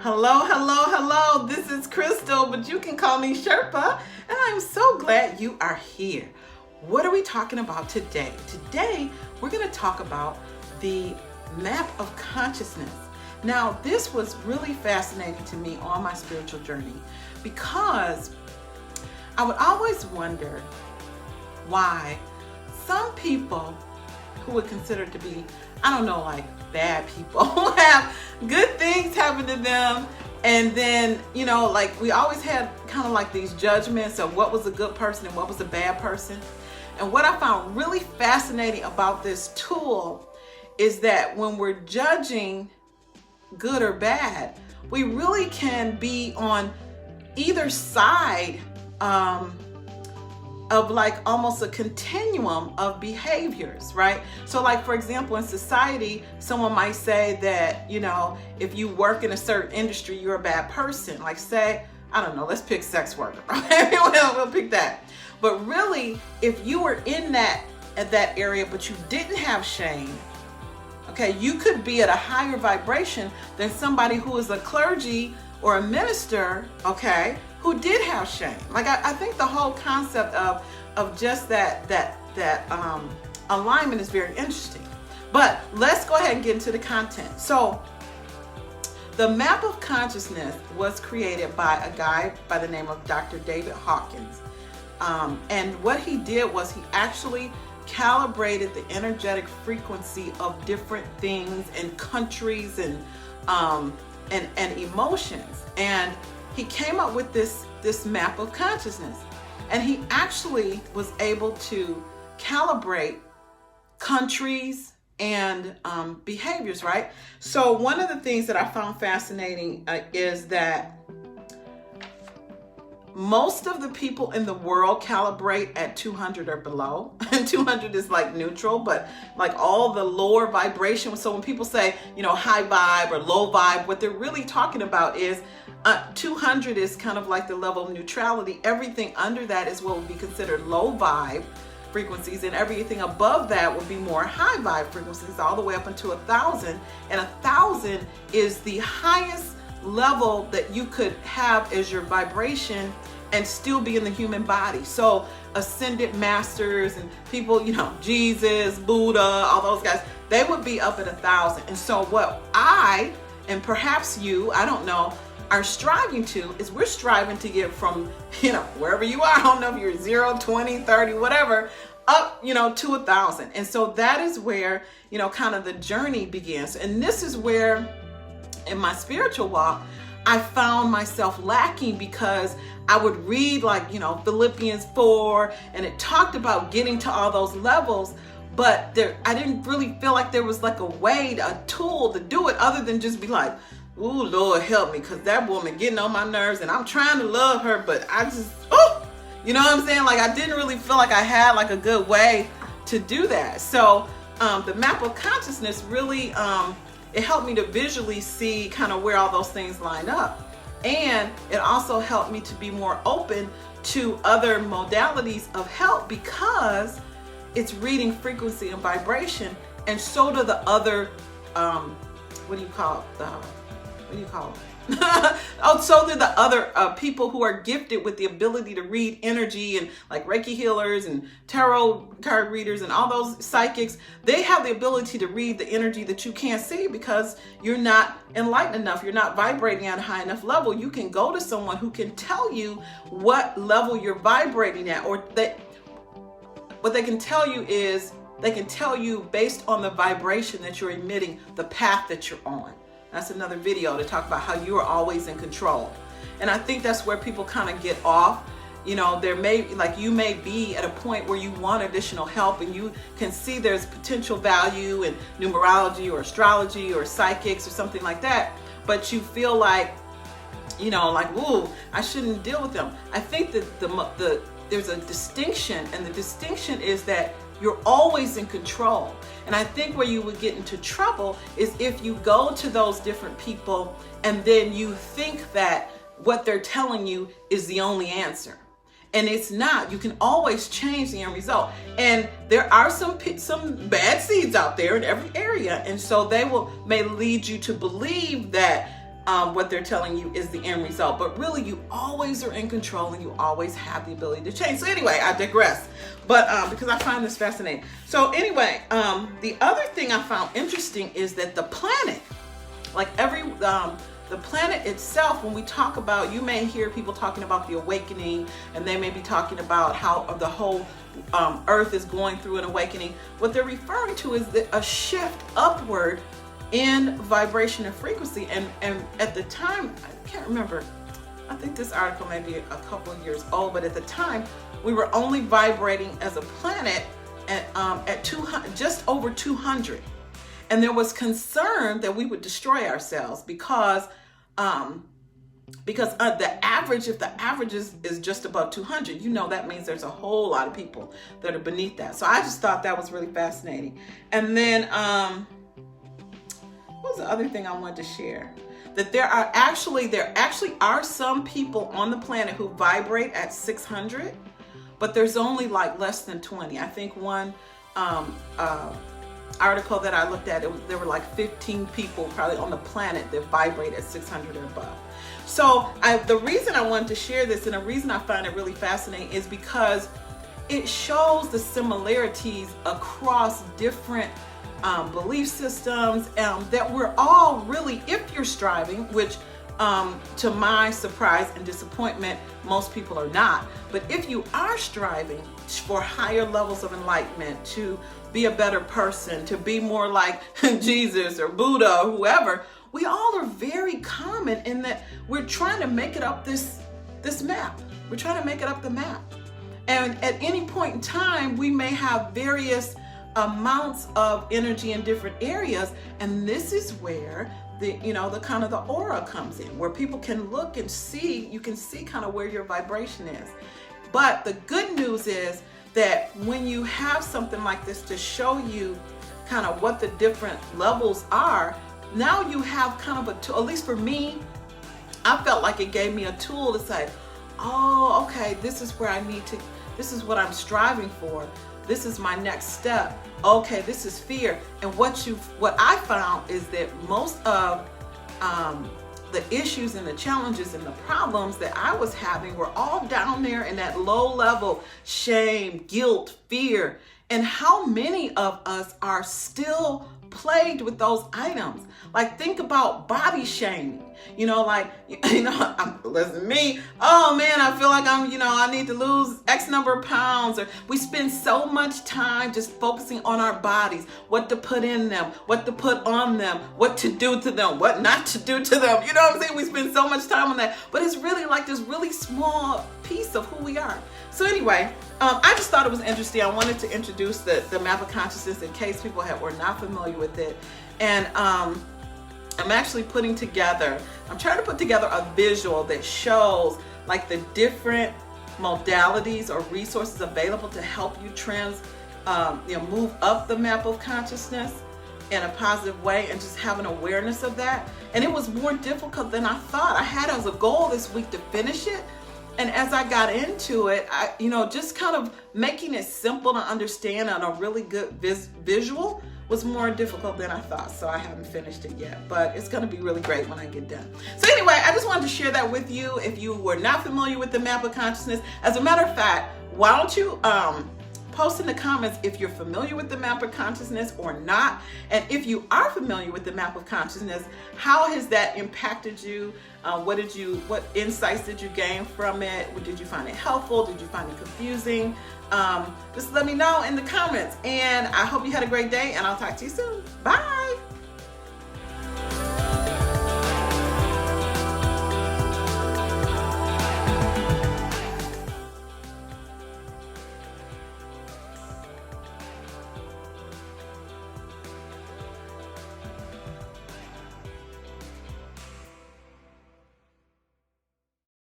Hello, hello, hello. This is Crystal, but you can call me Sherpa, and I'm so glad you are here. What are we talking about today? Today, we're going to talk about the map of consciousness. Now, this was really fascinating to me on my spiritual journey because I would always wonder why some people who would consider to be, like bad people, who have good things happen to them, and then, we always had kind of like these judgments of what was a good person and what was a bad person. And what I found really fascinating about this tool is that when we're judging good or bad, we really can be on either side of like almost a continuum of behaviors, right? So like, for example, in society, someone might say that, if you work in a certain industry, you're a bad person. Like say, let's pick sex worker, right? We'll pick that. But really, if you were in that area, but you didn't have shame, okay, you could be at a higher vibration than somebody who is a clergy or a minister, okay, who did have shame. Like I think the whole concept of just that alignment is very interesting. But let's go ahead and get into the content. So the map of consciousness was created by a guy by the name of Dr. David Hawkins. And what he did was he actually calibrated the energetic frequency of different things and countries and emotions. And he came up with this map of consciousness. And he actually was able to calibrate countries and behaviors, right? So one of the things that I found fascinating is that most of the people in the world calibrate at 200 or below. And 200 is like neutral, but like all the lower vibration. So when people say, high vibe or low vibe, what they're really talking about is 200 is kind of like the level of neutrality. Everything under that is what would be considered low vibe frequencies, and everything above that would be more high vibe frequencies, all the way up into 1,000. And 1,000 is the highest level that you could have as your vibration and still be in the human body. So ascended masters and people, Jesus, Buddha, all those guys, they would be up at 1,000. And so what I, and perhaps you, I don't know, are striving to is we're striving to get from, wherever you are, I don't know if you're 0, 20, 30, whatever, up, to 1,000. And so that is where, kind of the journey begins. And this is where in my spiritual walk, I found myself lacking because I would read Philippians 4, and it talked about getting to all those levels, but I didn't really feel like there was like a tool to do it other than just be like, ooh, Lord, help me, because that woman getting on my nerves and I'm trying to love her, but I just, you know what I'm saying? Like I didn't really feel like I had like a good way to do that. So the map of consciousness really, it helped me to visually see kind of where all those things line up. And it also helped me to be more open to other modalities of help because it's reading frequency and vibration. And so do the other, what do you call it? So do the other people who are gifted with the ability to read energy, and like Reiki healers and tarot card readers and all those psychics. They have the ability to read the energy that you can't see because you're not enlightened enough. You're not vibrating at a high enough level. You can go to someone who can tell you what level you're vibrating at, or what they can tell you is they can tell you based on the vibration that you're emitting, the path that you're on. That's another video to talk about how you are always in control. And I think that's where people kind of get off. You may be at a point where you want additional help and you can see there's potential value in numerology or astrology or psychics or something like that, but you feel like, ooh, I shouldn't deal with them. I think that there's a distinction, and the distinction is that you're always in control. And I think where you would get into trouble is if you go to those different people and then you think that what they're telling you is the only answer. And it's not. You can always change the end result. And there are some bad seeds out there in every area. And so they may lead you to believe that what they're telling you is the end result. But really, you always are in control and you always have the ability to change. So anyway, I digress. But because I find this fascinating. So anyway, the other thing I found interesting is that the planet, like the planet itself, when we talk about, you may hear people talking about the awakening, and they may be talking about how the whole Earth is going through an awakening. What they're referring to is a shift upward in vibration and frequency. And at the time, I can't remember, I think this article may be a couple of years old, but at the time, we were only vibrating as a planet at 200, just over 200. And there was concern that we would destroy ourselves because the average, if the average is just above 200, that means there's a whole lot of people that are beneath that. So I just thought that was really fascinating. And then, what was the other thing I wanted to share? That there actually are some people on the planet who vibrate at 600, but there's only like less than 20. I think one, article that I looked at, there were like 15 people probably on the planet that vibrate at 600 or above. So the reason I wanted to share this, and the reason I find it really fascinating, is because it shows the similarities across different belief systems, that we're all really, if you're striving, which to my surprise and disappointment, most people are not. But if you are striving for higher levels of enlightenment, to be a better person, to be more like Jesus or Buddha or whoever, we all are very common in that we're trying to make it up this map. We're trying to make it up the map. And at any point in time, we may have various amounts of energy in different areas. And this is where the kind of the aura comes in, where people can look and see, you can see kind of where your vibration is. But the good news is that when you have something like this to show you kind of what the different levels are, now you have kind of a tool. At least for me, I felt like it gave me a tool to say, oh, okay, this is where I need to, this is what I'm striving for. This is my next step. Okay, this is fear. And what I found is that most of the issues and the challenges and the problems that I was having were all down there in that low level: shame, guilt, fear. And how many of us are still plagued with those items? Like, think about body shaming. Listen to me. Oh man, I feel like I need to lose X number of pounds. Or we spend so much time just focusing on our bodies, what to put in them, what to put on them, what to do to them, what not to do to them. You know what I'm saying? We spend so much time on that, but it's really like this really small piece of who we are. So anyway, I just thought it was interesting. I wanted to introduce the map of consciousness in case people were not familiar with it. And I'm actually I'm trying to put together a visual that shows like the different modalities or resources available to help you move up the map of consciousness in a positive way, and just have an awareness of that. And it was more difficult than I thought. I had as a goal this week to finish it. And as I got into it, just kind of making it simple to understand and a really good visual was more difficult than I thought. So I haven't finished it yet, but it's going to be really great when I get done. So anyway, I just wanted to share that with you. If you were not familiar with the map of consciousness, as a matter of fact, why don't you post in the comments if you're familiar with the map of consciousness or not. And if you are familiar with the map of consciousness, how has that impacted you? What insights did you gain from it? Did you find it helpful? Did you find it confusing? Just let me know in the comments. And I hope you had a great day, and I'll talk to you soon. Bye.